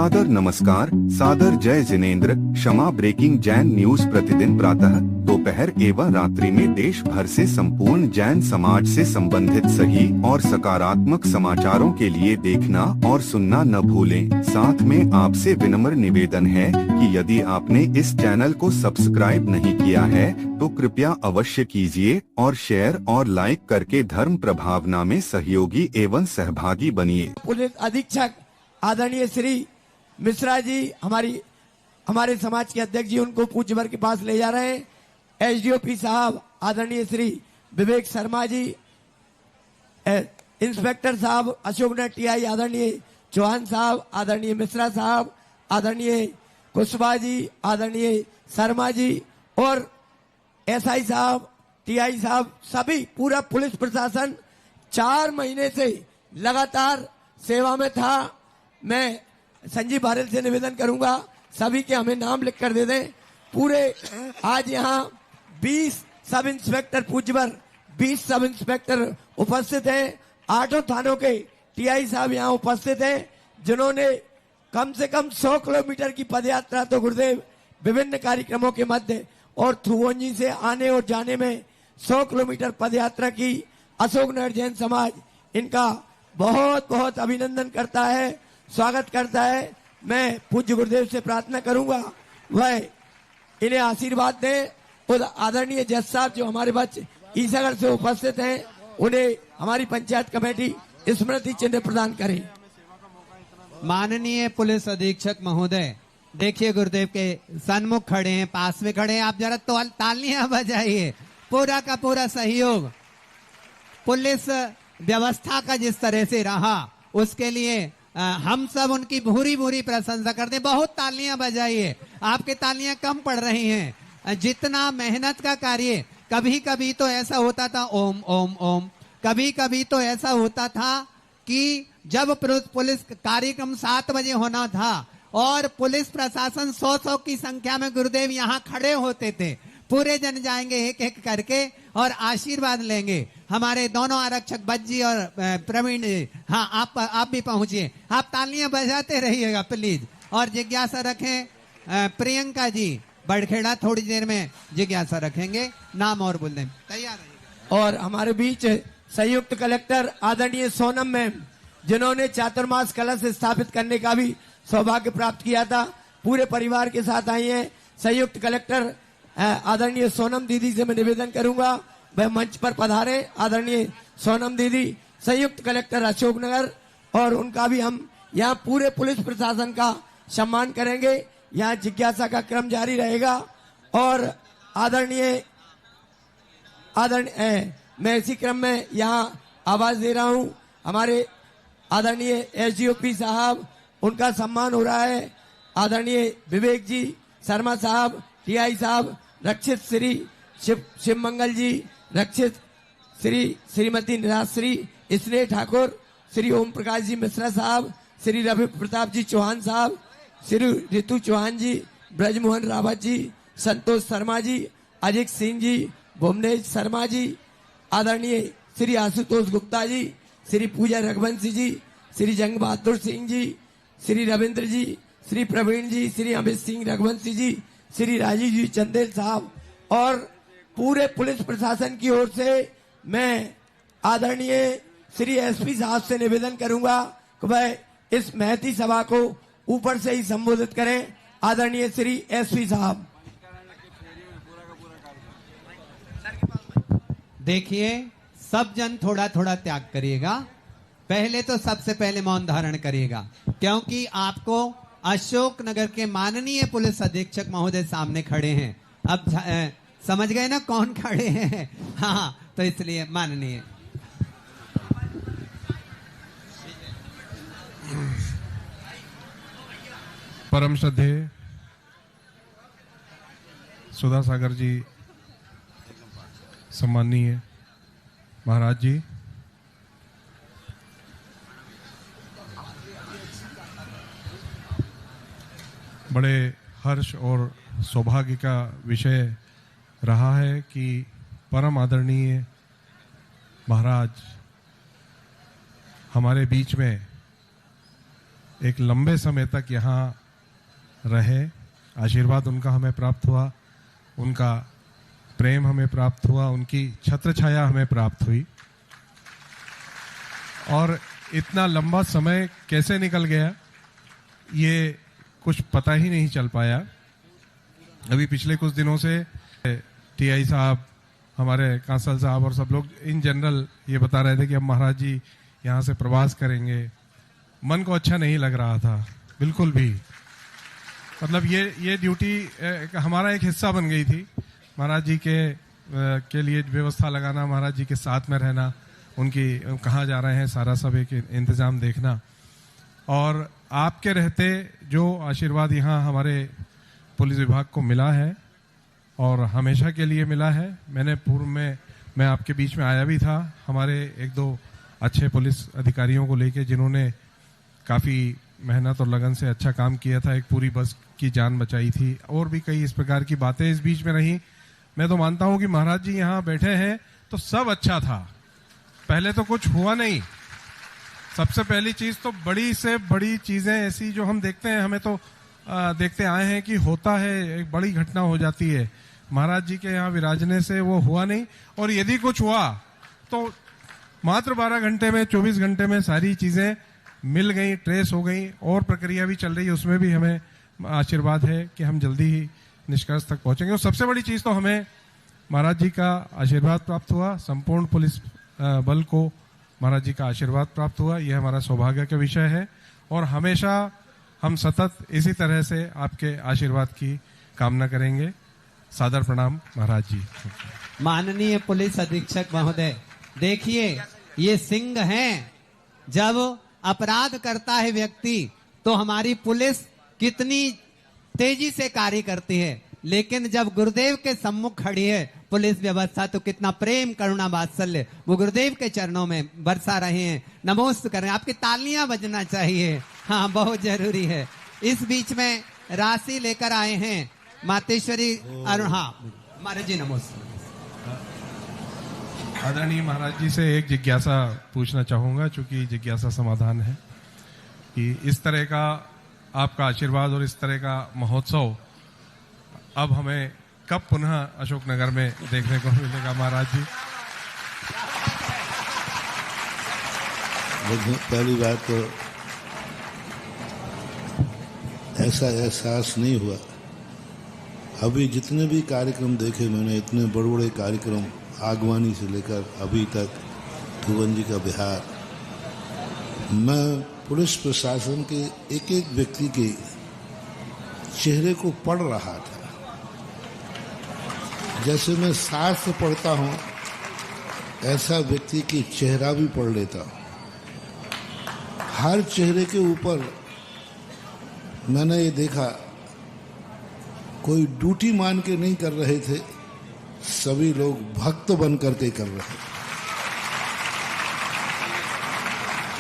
सादर नमस्कार, सादर जय जिनेंद्र। क्षमा ब्रेकिंग जैन न्यूज प्रतिदिन प्रातः, दोपहर एवं रात्रि में देश भर से संपूर्ण जैन समाज से संबंधित सही और सकारात्मक समाचारों के लिए देखना और सुनना न भूलें। साथ में आपसे विनम्र निवेदन है कि यदि आपने इस चैनल को सब्सक्राइब नहीं किया है तो कृपया अवश्य कीजिए और शेयर और लाइक करके धर्म प्रभावना में सहयोगी एवं सहभागी बनिए। पुलिस अधीक्षक आदरणीय श्री मिश्रा जी हमारे समाज के अध्यक्ष जी उनको पूज्यवर के पास ले जा रहे हैं। एसडीओपी साहब आदरणीय श्री विवेक शर्मा जी, इंस्पेक्टर साहब अशोकनगर टीआई आदरणीय चौहान साहब, आदरणीय मिश्रा साहब, आदरणीय कुशवाहा जी, आदरणीय शर्मा जी और एसआई साहब, टीआई साहब, सभी पूरा पुलिस प्रशासन 4 महीने से लगातार सेवा में था। मैं संजीव भारत से निवेदन करूंगा सभी के हमें नाम लिख कर दे दें। पूरे आज यहाँ 20 सब इंस्पेक्टर पूज्यवर 20 सब इंस्पेक्टर उपस्थित हैं। 8 थानों के टीआई साहब यहाँ उपस्थित हैं जिन्होंने कम से कम 100 किलोमीटर की पदयात्रा तो गुरुदेव विभिन्न कार्यक्रमों के मध्य और थ्रुवंजी से आने और जाने में 100 किलोमीटर पदयात्रा की। अशोकनगर जैन समाज इनका बहुत बहुत अभिनंदन करता है, स्वागत करता है। मैं पूज्य गुरुदेव से प्रार्थना करूंगा वह इन्हें आशीर्वाद दें। और आदरणीय जज साहब जो हमारे बच्चे ईसागढ़ से उपस्थित हैं उन्हें हमारी पंचायत कमेटी स्मृति चिन्ह प्रदान करे। माननीय पुलिस अधीक्षक महोदय, देखिए गुरुदेव के सन्मुख खड़े हैं, पास में खड़े हैं, आप जरा तालियां बजाइए। पूरा का पूरा सहयोग पुलिस व्यवस्था का जिस तरह से रहा उसके लिए हम सब उनकी भूरी भूरी प्रशंसा करते हैं। बहुत तालियां बजाइए, आपके तालियां कम पड़ रही हैं। जितना मेहनत का कार्य, कभी कभी तो ऐसा होता था ओम ओम ओम, कभी कभी तो ऐसा होता था कि जब पुलिस कार्यक्रम 7 बजे होना था और पुलिस प्रशासन 100 की संख्या में गुरुदेव यहाँ खड़े होते थे। पूरे जन जाएंगे एक एक करके और आशीर्वाद लेंगे। हमारे दोनों आरक्षक बज्जी और प्रवीण जी, हाँ आप भी पहुंचिए, आप तालियां बजाते रहिएगा प्लीज। और जिज्ञासा रखें प्रियंका जी बड़खेड़ा, थोड़ी देर में जिज्ञासा रखेंगे, नाम और बोल दें, तैयार रहिएगा। और हमारे बीच संयुक्त कलेक्टर आदरणीय सोनम मैम जिन्होंने चातुर्मास कलश स्थापित करने का भी सौभाग्य प्राप्त किया था, पूरे परिवार के साथ आई हैं। संयुक्त कलेक्टर आदरणीय सोनम दीदी से मैं निवेदन करूंगा वह मंच पर पधारे। आदरणीय सोनम दीदी संयुक्त कलेक्टर अशोकनगर, और उनका भी हम यहाँ पूरे पुलिस प्रशासन का सम्मान करेंगे। यहाँ जिज्ञासा का क्रम जारी रहेगा। और आदरणीय मैं इसी क्रम में यहाँ आवाज दे रहा हूँ हमारे आदरणीय एसडीओपी साहब, उनका सम्मान हो रहा है। आदरणीय विवेक जी शर्मा साहब, टीआई साहब, रक्षित श्री शिव मंगल जी, रक्षित श्रीमती निराश्री स्नेह ठाकुर, श्री ओम प्रकाश जी मिश्रा साहब, श्री रवि प्रताप जी चौहान साहब, श्री ऋतु चौहान जी, ब्रजमोहन रावत जी, संतोष शर्मा जी, अजित सिंह जी, भुवनेश शर्मा जी, आदरणीय श्री आशुतोष गुप्ता जी, श्री पूजा रघुवंशी जी, श्री जंग बहादुर सिंह जी, श्री रविंद्र जी, श्री प्रवीण जी, श्री अमित सिंह रघुवंशी जी, श्री राजीव जी चंदेल साहब और पूरे पुलिस प्रशासन की ओर से मैं आदरणीय श्री एसपी साहब से निवेदन करूंगा कि वह इस महती सभा को ऊपर से ही संबोधित करें। आदरणीय श्री एसपी साहब। देखिए सब जन थोड़ा थोड़ा त्याग करिएगा। पहले तो सबसे पहले मौन धारण करिएगा क्योंकि आपको अशोकनगर के माननीय पुलिस अधीक्षक महोदय सामने खड़े हैं। अब समझ गए ना कौन खड़े हैं? हाँ, तो इसलिए माननीय परम श्रद्धेय सुधा सागर जी, सम्माननीय महाराज जी, बड़े हर्ष और सौभाग्य का विषय रहा है कि परम आदरणीय महाराज हमारे बीच में एक लंबे समय तक यहाँ रहे, आशीर्वाद उनका हमें प्राप्त हुआ, उनका प्रेम हमें प्राप्त हुआ, उनकी छत्र छाया हमें प्राप्त हुई। और इतना लंबा समय कैसे निकल गया ये कुछ पता ही नहीं चल पाया। अभी पिछले कुछ दिनों से टीआई साहब, हमारे कांसल साहब और सब लोग इन जनरल ये बता रहे थे कि अब महाराज जी यहाँ से प्रवास करेंगे। मन को अच्छा नहीं लग रहा था बिल्कुल भी। मतलब ये ड्यूटी हमारा एक हिस्सा बन गई थी। महाराज जी के लिए व्यवस्था लगाना, महाराज जी के साथ में रहना, उनकी कहाँ जा रहे हैं सारा सब एक इंतजाम देखना, और आपके रहते जो आशीर्वाद यहाँ हमारे पुलिस विभाग को मिला है और हमेशा के लिए मिला है। मैंने पूर्व में मैं आपके बीच में आया भी था, हमारे एक दो अच्छे पुलिस अधिकारियों को लेके जिन्होंने काफ़ी मेहनत और लगन से अच्छा काम किया था, एक पूरी बस की जान बचाई थी, और भी कई इस प्रकार की बातें इस बीच में रही। मैं तो मानता हूं कि महाराज जी यहाँ बैठे हैं तो सब अच्छा था, पहले तो कुछ हुआ नहीं। सबसे पहली चीज तो बड़ी से बड़ी चीजें ऐसी जो हम देखते हैं, हमें तो देखते आए हैं कि होता है, एक बड़ी घटना हो जाती है। महाराज जी के यहाँ विराजने से वो हुआ नहीं, और यदि कुछ हुआ तो मात्र 12 घंटे में, 24 घंटे में सारी चीजें मिल गई, ट्रेस हो गई, और प्रक्रिया भी चल रही है, उसमें भी हमें आशीर्वाद है कि हम जल्दी ही निष्कर्ष तक पहुंचेंगे। और सबसे बड़ी चीज तो हमें महाराज जी का आशीर्वाद प्राप्त हुआ, संपूर्ण पुलिस बल को महाराज जी का आशीर्वाद प्राप्त हुआ। यह हमारा सौभाग्य का विषय है, और हमेशा हम सतत इसी तरह से आपके आशीर्वाद की कामना करेंगे। सादर प्रणाम महाराज जी। माननीय पुलिस अधीक्षक महोदय, देखिए ये सिंह हैं। जब अपराध करता है व्यक्ति तो हमारी पुलिस कितनी तेजी से कार्य करती है, लेकिन जब गुरुदेव के सम्मुख खड़ी है पुलिस व्यवस्था तो कितना प्रेम, करुणा, वात्सल्य वो गुरुदेव के चरणों में बरसा रहे हैं। नमोस्त कर रहे हैं, आपकी तालियां बजना चाहिए, हाँ बहुत जरूरी है। इस बीच में राशि लेकर आए हैं मातेश्वरी अरुण, हाँ महाराज जी नमोस्त। आदरणीय महाराज जी से एक जिज्ञासा पूछना चाहूंगा, चूंकि जिज्ञासा समाधान है, कि इस तरह का आपका आशीर्वाद और इस तरह का महोत्सव अब हमें कब पुनः अशोकनगर में देखने को मिलेगा महाराज जी? पहली बात तो ऐसा एहसास नहीं हुआ। अभी जितने भी कार्यक्रम देखे मैंने, इतने बड़े बड़े कार्यक्रम आगवानी से लेकर अभी तक धुवन जी का बिहार, मैं पुलिस प्रशासन के एक एक व्यक्ति के चेहरे को पढ़ रहा था। जैसे मैं शास्त्र पढ़ता हूँ ऐसा व्यक्ति की चेहरा भी पढ़ लेता हूँ। हर चेहरे के ऊपर मैंने ये देखा, कोई ड्यूटी मान के नहीं कर रहे थे, सभी लोग भक्त बन करके कर रहे थे।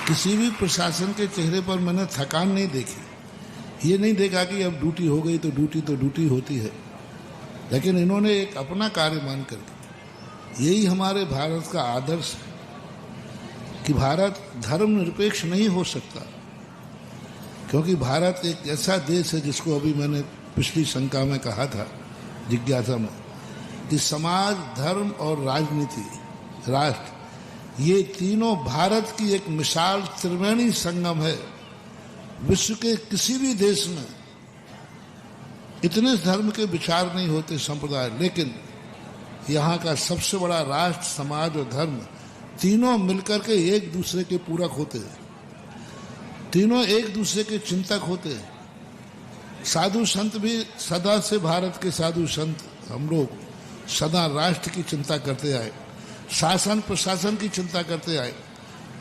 किसी भी प्रशासन के चेहरे पर मैंने थकान नहीं देखी। ये नहीं देखा कि अब ड्यूटी हो गई तो ड्यूटी होती है, लेकिन इन्होंने एक अपना कार्य मान करके, यही हमारे भारत का आदर्श है कि भारत धर्मनिरपेक्ष नहीं हो सकता, क्योंकि भारत एक ऐसा देश है जिसको अभी मैंने पिछली शंका में कहा था, जिज्ञासा में, कि समाज, धर्म और राजनीति, राष्ट्र, ये तीनों भारत की एक मिसाल त्रिवेणी संगम है। विश्व के किसी भी देश में इतने धर्म के विचार नहीं होते, संप्रदाय, लेकिन यहाँ का सबसे बड़ा राष्ट्र, समाज और धर्म तीनों मिलकर के एक दूसरे के पूरक होते हैं, तीनों एक दूसरे के चिंतक होते हैं। साधु संत भी सदा से, भारत के साधु संत हम लोग सदा राष्ट्र की चिंता करते आए, शासन प्रशासन की चिंता करते आए,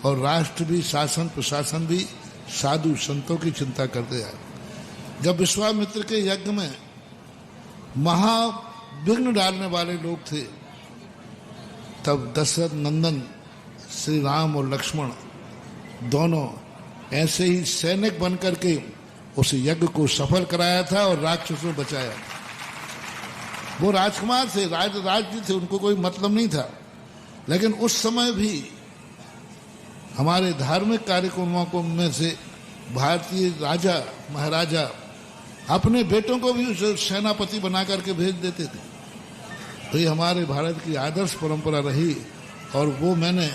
और राष्ट्र भी, शासन प्रशासन भी साधु संतों की चिंता करते आए। जब विश्वामित्र के यज्ञ में महाविघ्न डालने वाले लोग थे, तब दशरथ नंदन श्री राम और लक्ष्मण दोनों ऐसे ही सैनिक बनकर के उस यज्ञ को सफल कराया था और राक्षसों बचाया। वो राजकुमार थे, राज थे, उनको कोई मतलब नहीं था, लेकिन उस समय भी हमारे धार्मिक कार्यक्रमों को में से भारतीय राजा महाराजा अपने बेटों को भी सेनापति बना करके भेज देते थे। तो ये हमारे भारत की आदर्श परंपरा रही और वो मैंने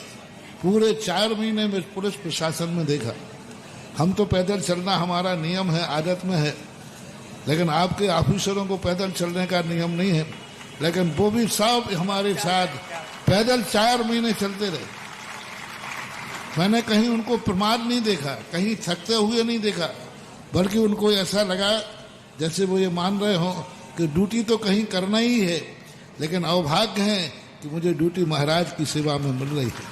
पूरे 4 महीने में पुलिस प्रशासन में देखा। हम तो पैदल चलना हमारा नियम है, आदत में है, लेकिन आपके ऑफिसरों को पैदल चलने का नियम नहीं है, लेकिन वो भी सब हमारे साथ पैदल 4 महीने चलते रहे। मैंने कहीं उनको प्रमाद नहीं देखा, कहीं थकते हुए नहीं देखा, बल्कि उनको ऐसा लगा जैसे वो ये मान रहे हो कि ड्यूटी तो कहीं करना ही है, लेकिन अवभाग्य है कि मुझे ड्यूटी महाराज की सेवा में मिल रही है।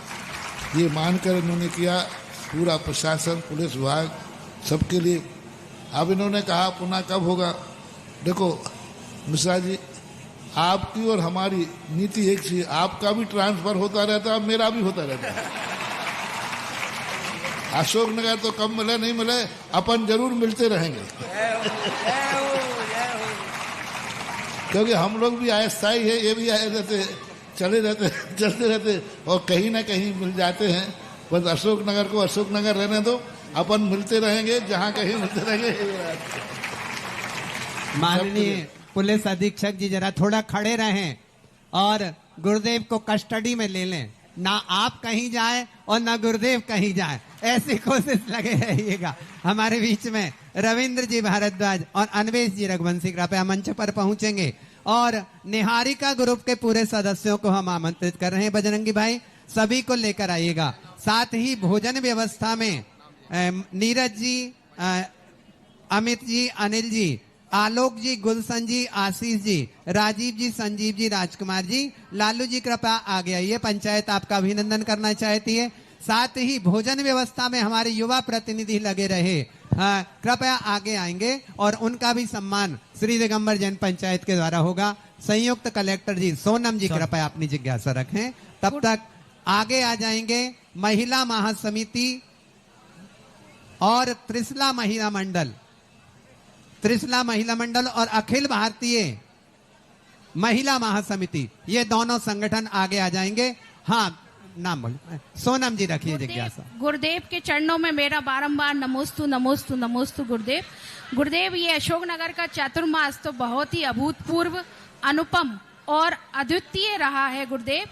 ये मानकर इन्होंने किया, पूरा प्रशासन, पुलिस विभाग, सबके लिए। अब इन्होंने कहा पुनः कब होगा। देखो मिश्रा जी, आपकी और हमारी नीति एक सी, आपका भी ट्रांसफर होता रहता है, मेरा भी होता रहता है। अशोकनगर तो कब मिले नहीं मिले, अपन जरूर मिलते रहेंगे क्योंकि हम लोग भी अस्थायी है, ये भी आए रहते, चले रहते, चलते रहते और कहीं ना कहीं मिल जाते हैं। बस अशोकनगर को अशोकनगर रहने दो, अपन मिलते रहेंगे, जहाँ कहीं मिलते रहेंगे। माननीय पुलिस अधीक्षक जी जरा थोड़ा खड़े रहें और गुरुदेव को कस्टडी में ले लें। ना आप कहीं जाए और ना गुरुदेव कहीं जाए, ऐसी कोशिश लगे रहिएगा। हमारे बीच में रविंद्र जी भारद्वाज और अन्वेश जी रघुवंशी कृपया मंच पर पहुंचेंगे और निहारिका ग्रुप के पूरे सदस्यों को हम आमंत्रित कर रहे हैं। बजरंगी भाई सभी को लेकर आइएगा। साथ ही भोजन व्यवस्था में नीरज जी, अमित जी, अनिल जी, आलोक जी, गुलशन जी, आशीष जी, राजीव जी, संजीव जी, राजकुमार जी, लालू जी कृपया आगे आइए। पंचायत आपका अभिनंदन करना चाहती है। साथ ही भोजन व्यवस्था में हमारे युवा प्रतिनिधि लगे रहे, कृपया आगे आएंगे और उनका भी सम्मान श्री दिगंबर जैन पंचायत के द्वारा होगा। संयुक्त कलेक्टर जी सोनम जी कृपया अपनी जिज्ञासा रखें। तब तक आगे आ जाएंगे महिला महासमिति और त्रिशला महिला मंडल और अखिल भारतीय महिला महासमिति, ये दोनों संगठन आगे आ जाएंगे। हाँ, नाम बोलिए। सोनम जी रखिए जिज्ञासा। गुरुदेव के चरणों में मेरा बारंबार नमोस्तु नमोस्तु नमोस्तु गुरुदेव। गुरुदेव, ये अशोकनगर का चातुर्मास तो बहुत ही अभूतपूर्व, अनुपम और अद्वितीय रहा है गुरुदेव।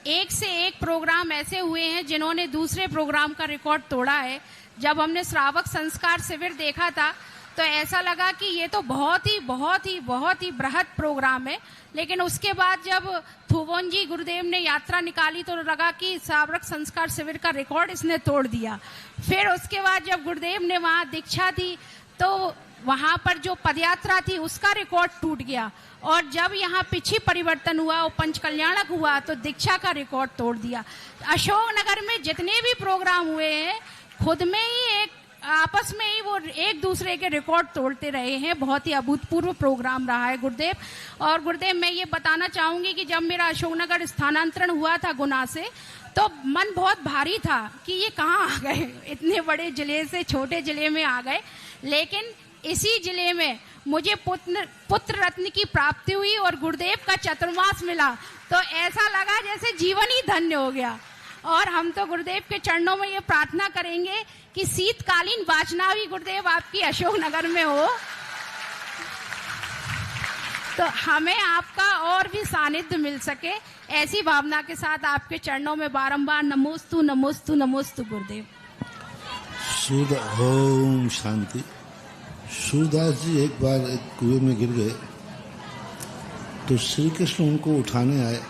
एक से एक प्रोग्राम ऐसे हुए हैं जिन्होंने दूसरे प्रोग्राम का रिकॉर्ड तोड़ा है। जब हमने श्रावक संस्कार शिविर देखा था तो ऐसा लगा कि ये तो बहुत ही बृहद प्रोग्राम है, लेकिन उसके बाद जब थुवोन जी गुरुदेव ने यात्रा निकाली तो लगा कि श्रावक संस्कार शिविर का रिकॉर्ड इसने तोड़ दिया। फिर उसके बाद जब गुरुदेव ने वहाँ दीक्षा दी तो वहाँ पर जो पदयात्रा थी उसका रिकॉर्ड टूट गया, और जब यहाँ पिछी परिवर्तन हुआ और पंच कल्याणक हुआ तो दीक्षा का रिकॉर्ड तोड़ दिया। अशोकनगर में जितने भी प्रोग्राम हुए हैं खुद में ही एक आपस में ही वो एक दूसरे के रिकॉर्ड तोड़ते रहे हैं। बहुत ही अभूतपूर्व प्रोग्राम रहा है गुरुदेव। और गुरुदेव, मैं ये बताना चाहूंगी कि जब मेरा अशोकनगर स्थानांतरण हुआ था गुना से, तो मन बहुत भारी था कि ये कहाँ आ गए, इतने बड़े जिले से छोटे जिले में आ गए। लेकिन इसी जिले में मुझे पुत्र रत्न की प्राप्ति हुई और गुरुदेव का चतुर्मास मिला, तो ऐसा लगा जैसे जीवन ही धन्य हो गया। और हम तो गुरुदेव के चरणों में ये प्रार्थना करेंगे कि शीतकालीन वाचना भी गुरुदेव आपकी अशोकनगर में हो, तो हमें आपका और भी सानिध्य मिल सके। ऐसी भावना के साथ आपके चरणों में बारंबार नमोस्तु नमोस्तु नमोस्तु गुरुदेव। ओम शांति। सूरदास जी एक बार एक कुएं में गिर गए तो श्री कृष्ण उनको उठाने आए।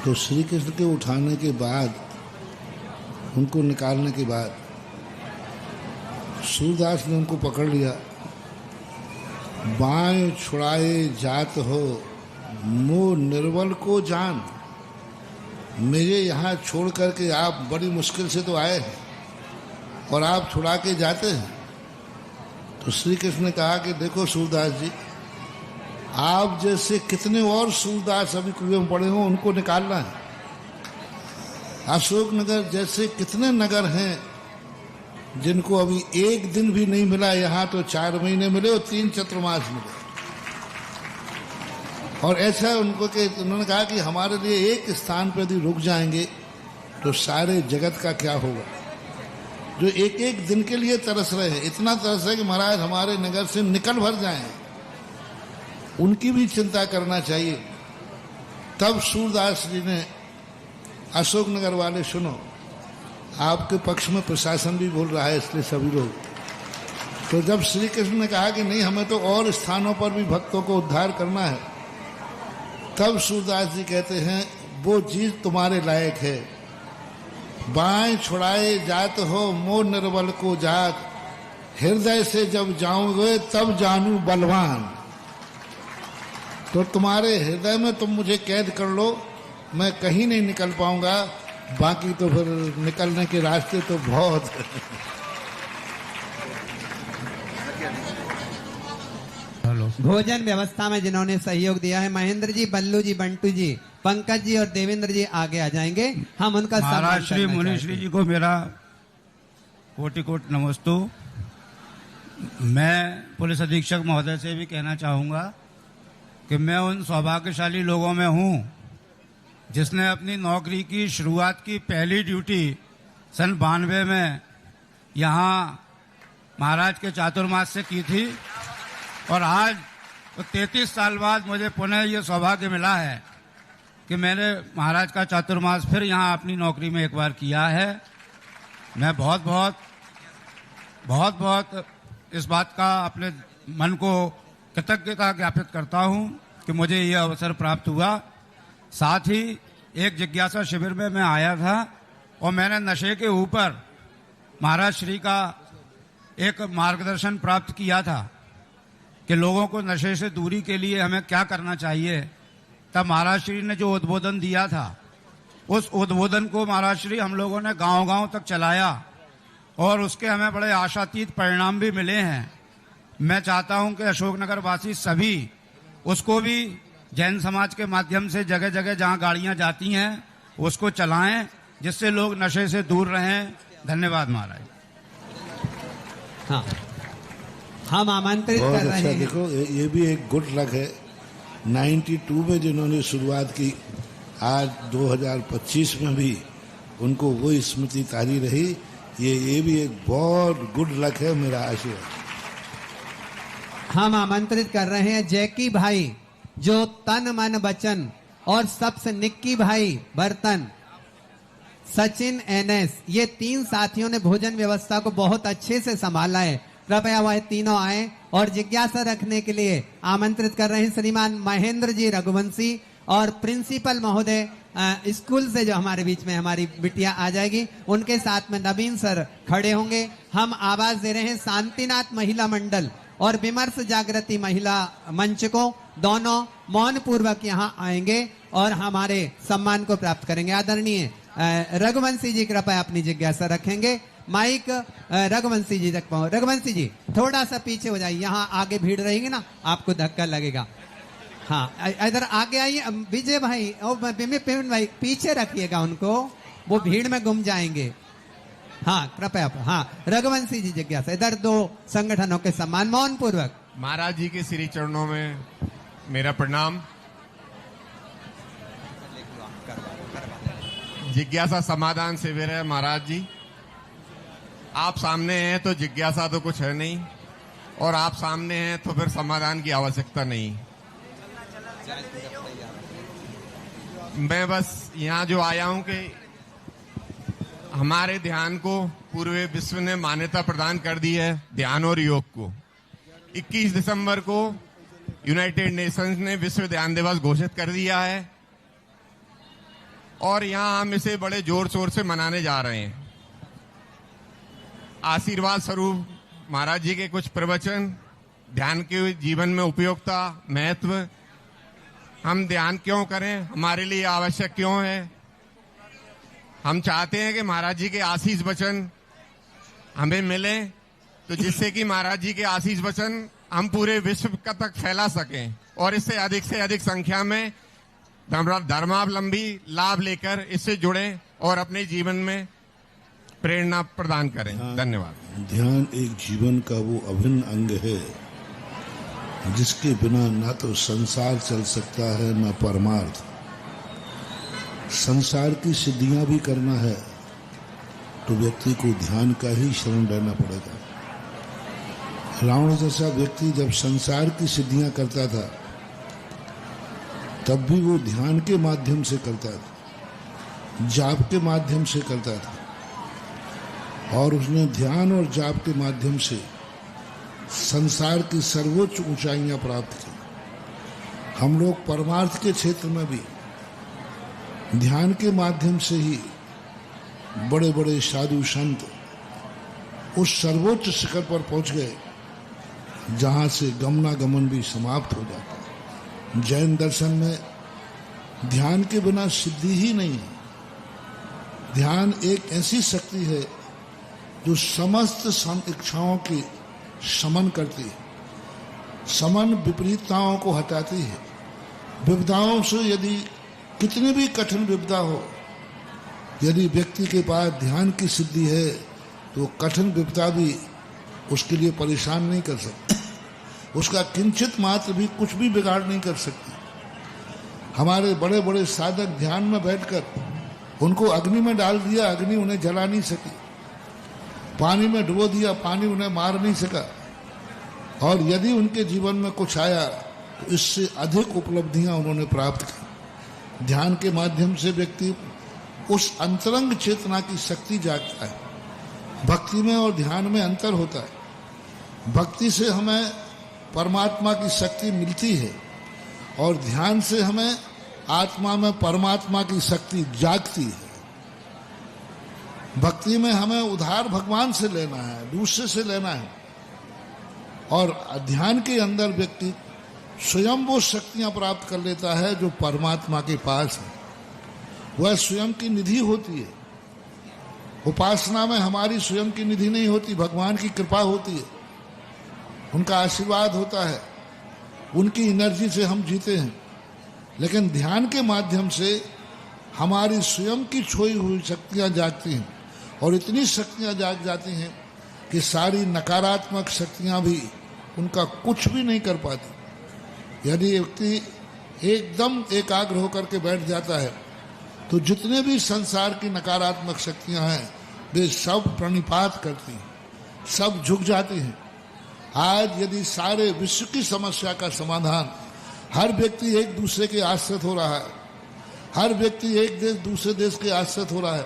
तो श्री कृष्ण के उठाने के बाद, उनको निकालने के बाद सूरदास ने उनको पकड़ लिया। बाएं छुड़ाए जात हो मोह निर्बल को जान। मेरे यहाँ छोड़ करके आप बड़ी मुश्किल से तो आए हैं और आप छुड़ा के जाते हैं। तो श्री कृष्ण ने कहा कि देखो सूरदास जी, आप जैसे कितने और सूरदास अभी कुएं में पड़े हों, उनको निकालना है। अशोकनगर जैसे कितने नगर हैं जिनको अभी एक दिन भी नहीं मिला, यहाँ तो 4 महीने मिले और 3 चतुर्मास मिले। और ऐसा उनको कि उन्होंने कहा कि हमारे लिए एक स्थान पर यदि रुक जाएंगे तो सारे जगत का क्या होगा। जो एक एक दिन के लिए तरस रहे हैं, इतना तरस है कि महाराज हमारे नगर से निकल भर जाएं, उनकी भी चिंता करना चाहिए। तब सूरदास जी ने, अशोकनगर वाले सुनो, आपके पक्ष में प्रशासन भी बोल रहा है, इसलिए सभी लोग, तो जब श्री कृष्ण ने कहा कि नहीं हमें तो और स्थानों पर भी भक्तों को उद्धार करना है, तब सूरदास जी कहते हैं वो चीज तुम्हारे लायक है। बाएं छुड़ाए जात हो मो निर्बल को जात, हृदय से जब जाऊंगे तब जानू बलवान। तो तुम्हारे हृदय में तुम मुझे कैद कर लो, मैं कहीं नहीं निकल पाऊंगा, बाकी तो फिर निकलने के रास्ते तो बहुत। भोजन व्यवस्था में जिन्होंने सहयोग दिया है, महेंद्र जी, बल्लू जी, बंटू जी, पंकज जी और देवेंद्र जी आगे आ जाएंगे। हम उनका महाराज श्री मुनिश्री जी को मेरा कोटि कोटि नमस्तु। मैं पुलिस अधीक्षक महोदय से भी कहना चाहूंगा कि मैं उन सौभाग्यशाली लोगों में हूं जिसने अपनी नौकरी की शुरुआत की पहली ड्यूटी सन 92 में यहाँ महाराज के चातुर्मास से की थी, और आज 33 साल बाद मुझे पुनः ये सौभाग्य मिला है कि मैंने महाराज का चातुर्मास फिर यहाँ अपनी नौकरी में एक बार किया है। मैं बहुत बहुत इस बात का अपने मन को कृतज्ञता ज्ञापित करता हूँ कि मुझे ये अवसर प्राप्त हुआ। साथ ही एक जिज्ञासा शिविर में मैं आया था और मैंने नशे के ऊपर महाराज श्री का एक मार्गदर्शन प्राप्त किया था कि लोगों को नशे से दूरी के लिए हमें क्या करना चाहिए। तब महाराज श्री ने जो उद्बोधन दिया था, उस उद्बोधन को महाराज श्री हम लोगों ने गांव-गांव तक चलाया और उसके हमें बड़े आशातीत परिणाम भी मिले हैं। मैं चाहता हूं कि अशोकनगर वासी सभी उसको भी जैन समाज के माध्यम से जगह जगह जहां गाड़ियां जाती हैं उसको चलाएं, जिससे लोग नशे से दूर रहें। धन्यवाद महाराज। हाँ, हम आमंत्रित बहुत कर रहे अच्छा। हैं। देखो ये भी एक गुड लक है, 92 में जिन्होंने शुरुआत की, आज 2025 में भी उनको वो स्मृति तारी रही। ये भी एक बहुत गुड लक है, मेरा आशीर्वाद। हम आमंत्रित कर रहे हैं जैकी भाई, जो तन मन वचन और सबसे निक्की भाई बर्तन, सचिन एनएस, ये 3 साथियों ने भोजन व्यवस्था को बहुत अच्छे से संभाला है। कृपया वह तीनों आए और जिज्ञासा रखने के लिए आमंत्रित कर रहे हैं श्रीमान महेंद्र जी रघुवंशी और प्रिंसिपल महोदय स्कूल से जो हमारे बीच में हमारी बिटिया आ जाएगी, उनके साथ में नवीन सर खड़े होंगे। हम आवाज दे रहे हैं शांतिनाथ महिला मंडल और विमर्श जागृति महिला मंच को, दोनों मौन पूर्वक यहाँ आएंगे और हमारे सम्मान को प्राप्त करेंगे। आदरणीय रघुवंशी जी कृपया अपनी जिज्ञासा रखेंगे। माइक रघुवंशी जी तक पहुंच। रघुवंशी जी थोड़ा सा पीछे हो जाइए, यहाँ आगे भीड़ रहेगी ना, आपको धक्का लगेगा। हाँ, इधर आगे आइए। विजय भाई और पिन भाई पीछे रखिएगा उनको, वो भीड़ में गुम जाएंगे। हाँ कृपया। हाँ, रघुवंशी जी जिज्ञासा, इधर 2 संगठनों के सम्मान मौन पूर्वक। महाराज जी के श्री चरणों में मेरा प्रणाम। जिज्ञासा समाधान शिविर है महाराज जी। आप सामने हैं तो जिज्ञासा तो कुछ है नहीं, और आप सामने हैं तो फिर समाधान की आवश्यकता नहीं। मैं बस यहाँ जो आया हूं कि हमारे ध्यान को पूरे विश्व ने मान्यता प्रदान कर दी है, ध्यान और योग को। 21 दिसंबर को यूनाइटेड नेशंस ने विश्व ध्यान दिवस घोषित कर दिया है और यहाँ हम इसे बड़े जोर शोर से मनाने जा रहे हैं। आशीर्वाद स्वरूप महाराज जी के कुछ प्रवचन, ध्यान के जीवन में उपयोगिता, महत्व, हम ध्यान क्यों करें, हमारे लिए आवश्यक क्यों है। हम चाहते हैं कि महाराज जी के आशीष वचन हमें मिले, तो जिससे कि महाराज जी के आशीष वचन हम पूरे विश्व का तक फैला सकें और इससे अधिक संख्या में धर्मावलंबी लाभ लेकर इससे जुड़े और अपने जीवन में प्रेरणा प्रदान करें। धन्यवाद। ध्यान एक जीवन का वो अभिन्न अंग है जिसके बिना ना तो संसार चल सकता है ना परमार्थ। संसार की सिद्धियां भी करना है तो व्यक्ति को ध्यान का ही शरण रहना पड़ेगा। रावण जैसा व्यक्ति जब संसार की सिद्धियां करता था तब भी वो ध्यान के माध्यम से करता था, जाप के माध्यम से करता था, और उसने ध्यान और जाप के माध्यम से संसार की सर्वोच्च ऊंचाइयां प्राप्त की। हम लोग परमार्थ के क्षेत्र में भी ध्यान के माध्यम से ही बड़े बड़े साधु संत उस सर्वोच्च शिखर पर पहुंच गए जहां से गमनागमन भी समाप्त हो जाता है। जैन दर्शन में ध्यान के बिना सिद्धि ही नहीं है। ध्यान एक ऐसी शक्ति है जो समस्त इच्छाओं की शमन करती है, समन विपरीतताओं को हटाती है। विपदाओं से यदि कितनी भी कठिन विपदा हो, यदि व्यक्ति के पास ध्यान की सिद्धि है तो कठिन विपदा भी उसके लिए परेशान नहीं कर सकती, उसका किंचित मात्र भी कुछ भी बिगाड़ नहीं कर सकती। हमारे बड़े बड़े साधक ध्यान में बैठकर उनको अग्नि में डाल दिया, अग्नि उन्हें जला नहीं सकी, पानी में डुबो दिया, पानी उन्हें मार नहीं सका, और यदि उनके जीवन में कुछ आया तो इससे अधिक उपलब्धियां उन्होंने प्राप्त की। ध्यान के माध्यम से व्यक्ति उस अंतरंग चेतना की शक्ति जागता है। भक्ति में और ध्यान में अंतर होता है। भक्ति से हमें परमात्मा की शक्ति मिलती है और ध्यान से हमें आत्मा में परमात्मा की शक्ति जागती है। भक्ति में हमें उधार भगवान से लेना है, दूसरे से लेना है, और ध्यान के अंदर व्यक्ति स्वयं वो शक्तियां प्राप्त कर लेता है जो परमात्मा के पास है। वह स्वयं की निधि होती है। उपासना में हमारी स्वयं की निधि नहीं होती, भगवान की कृपा होती है, उनका आशीर्वाद होता है, उनकी एनर्जी से हम जीते हैं। लेकिन ध्यान के माध्यम से हमारी स्वयं की खोई हुई शक्तियां जागती हैं, और इतनी शक्तियां जाग जाती हैं कि सारी नकारात्मक शक्तियां भी उनका कुछ भी नहीं कर पाती। यदि व्यक्ति एकदम एकाग्र होकर के बैठ जाता है तो जितने भी संसार की नकारात्मक शक्तियां हैं वे सब प्रणिपात करती हैं, सब झुक जाती हैं। आज यदि सारे विश्व की समस्या का समाधान, हर व्यक्ति एक दूसरे के आश्रित हो रहा है, हर व्यक्ति एक देश दूसरे देश के आश्रित हो रहा है,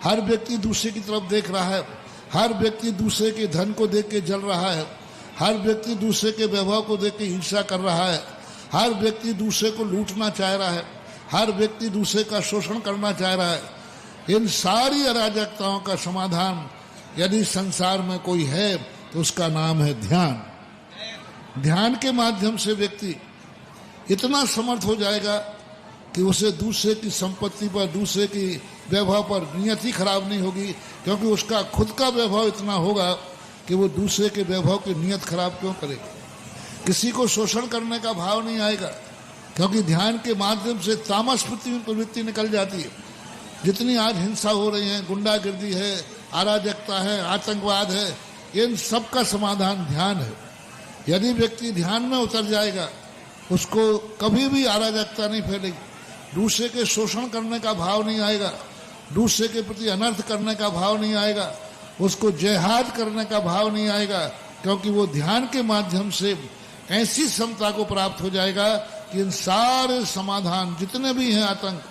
हर व्यक्ति दूसरे की तरफ देख रहा है, हर व्यक्ति दूसरे के धन को देख के जल रहा है, हर व्यक्ति दूसरे के वैभव को देख के हिंसा कर रहा है, हर व्यक्ति दूसरे को लूटना चाह रहा है, हर व्यक्ति दूसरे का शोषण करना चाह रहा है। इन सारी अराजकताओं का समाधान यदि संसार में कोई है तो उसका नाम है ध्यान। ध्यान के माध्यम से व्यक्ति इतना समर्थ हो जाएगा कि उसे दूसरे की संपत्ति पर, दूसरे की वैभव पर नियति खराब नहीं होगी, क्योंकि उसका खुद का वैभव इतना होगा कि वो दूसरे के वैभव की नियत खराब क्यों करेगा। किसी को शोषण करने का भाव नहीं आएगा, क्योंकि ध्यान के माध्यम से तामस प्रवृत्ति निकल जाती है। जितनी आज हिंसा हो रही है, गुंडागिर्दी है, अराजकता है, आतंकवाद है, इन सब का समाधान ध्यान है। यदि व्यक्ति ध्यान में उतर जाएगा उसको कभी भी अराजकता नहीं फैलेगी, दूसरे के शोषण करने का भाव नहीं आएगा, दूसरे के प्रति अनर्थ करने का भाव नहीं आएगा, उसको जिहाद करने का भाव नहीं आएगा, क्योंकि वो ध्यान के माध्यम से ऐसी क्षमता को प्राप्त हो जाएगा कि इन सारे समाधान जितने भी हैं आतंक,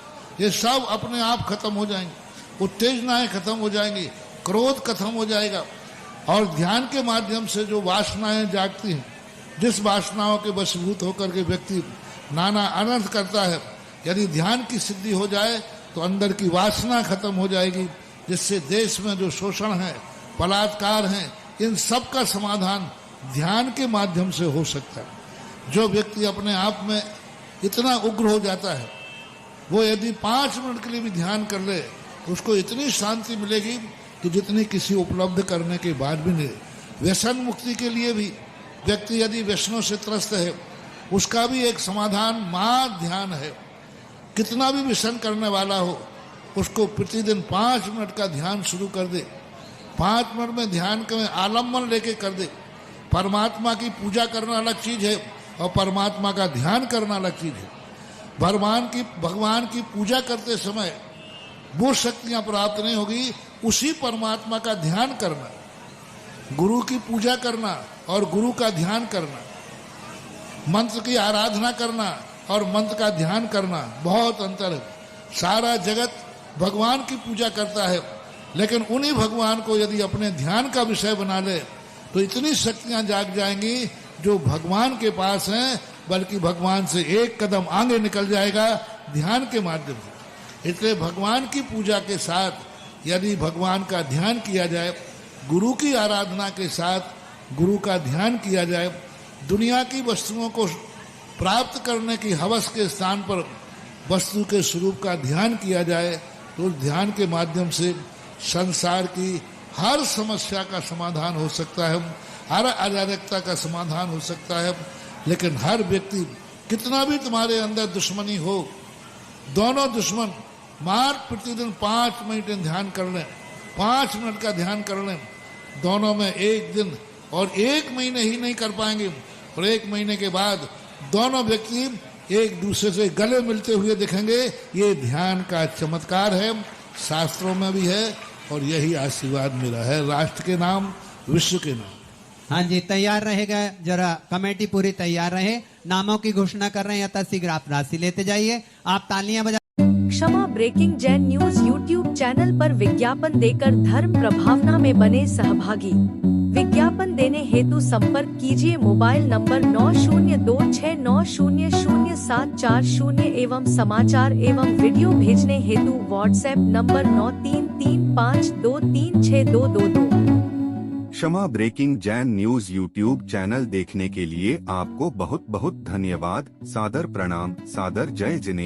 ये सब अपने आप खत्म हो जाएंगे, उत्तेजनाएं खत्म हो जाएंगी, क्रोध खत्म हो जाएगा। और ध्यान के माध्यम से जो वासनाएं जागती हैं, जिस वासनाओं के वशीभूत होकर के व्यक्ति नाना अनर्थ करता है, यदि ध्यान की सिद्धि हो जाए तो अंदर की वासना खत्म हो जाएगी, जिससे देश में जो शोषण है, बलात्कार है, इन सब का समाधान ध्यान के माध्यम से हो सकता है। जो व्यक्ति अपने आप में इतना उग्र हो जाता है, वो यदि 5 मिनट के लिए भी ध्यान कर ले तो उसको इतनी शांति मिलेगी कि जितनी किसी उपलब्ध करने के बाद भी नहीं। व्यसन मुक्ति के लिए भी व्यक्ति यदि व्यसनों से त्रस्त है, उसका भी एक समाधान मां ध्यान है। कितना भी व्यसन करने वाला हो, उसको प्रतिदिन 5 मिनट का ध्यान शुरू कर दे। 5 मिनट में ध्यान का आलम्बन लेके कर दे। परमात्मा की पूजा करना अलग चीज है और परमात्मा का ध्यान करना अलग चीज है। भगवान की पूजा करते समय वो शक्तियां प्राप्त नहीं होगी। उसी परमात्मा का ध्यान करना, गुरु की पूजा करना और गुरु का ध्यान करना, मंत्र की आराधना करना और मंत्र का ध्यान करना, बहुत अंतर है। सारा जगत भगवान की पूजा करता है, लेकिन उन्हीं भगवान को यदि अपने ध्यान का विषय बना ले तो इतनी शक्तियां जाग जाएंगी जो भगवान के पास हैं, बल्कि भगवान से एक कदम आगे निकल जाएगा ध्यान के माध्यम से। इसलिए भगवान की पूजा के साथ यदि भगवान का ध्यान किया जाए, गुरु की आराधना के साथ गुरु का ध्यान किया जाए, दुनिया की वस्तुओं को प्राप्त करने की हवस के स्थान पर वस्तु के स्वरूप का ध्यान किया जाए, तो ध्यान के माध्यम से संसार की हर समस्या का समाधान हो सकता है, हर अराजकता का समाधान हो सकता है। लेकिन हर व्यक्ति, कितना भी तुम्हारे अंदर दुश्मनी हो, दोनों दुश्मन प्रतिदिन 5 मिनट ध्यान कर लें, 5 मिनट का ध्यान कर लें, दोनों में एक दिन और 1 महीने ही नहीं कर पाएंगे, और 1 महीने के बाद दोनों व्यक्ति एक दूसरे से गले मिलते हुए दिखेंगे। ये ध्यान का चमत्कार है, शास्त्रों में भी है, और यही आशीर्वाद मिला है राष्ट्र के नाम, विश्व के नाम। हाँ जी, तैयार रहेगा, जरा कमेटी पूरी तैयार रहे। नामों की घोषणा कर रहे हैं, यथाशीघ्र आप राशि लेते जाइए। आप तालियां बजा। Kshama breaking Jain news YouTube channel पर विज्ञापन देकर धर्म प्रभावना में बने सहभागी। विज्ञापन देने हेतु संपर्क कीजिए मोबाइल नंबर 9026900740 एवं समाचार एवं वीडियो भेजने हेतु WhatsApp number 9335236222। Kshama breaking Jain news YouTube channel देखने के लिए आपको बहुत बहुत धन्यवाद। सादर प्रणाम, सादर जय जिनेंद्र।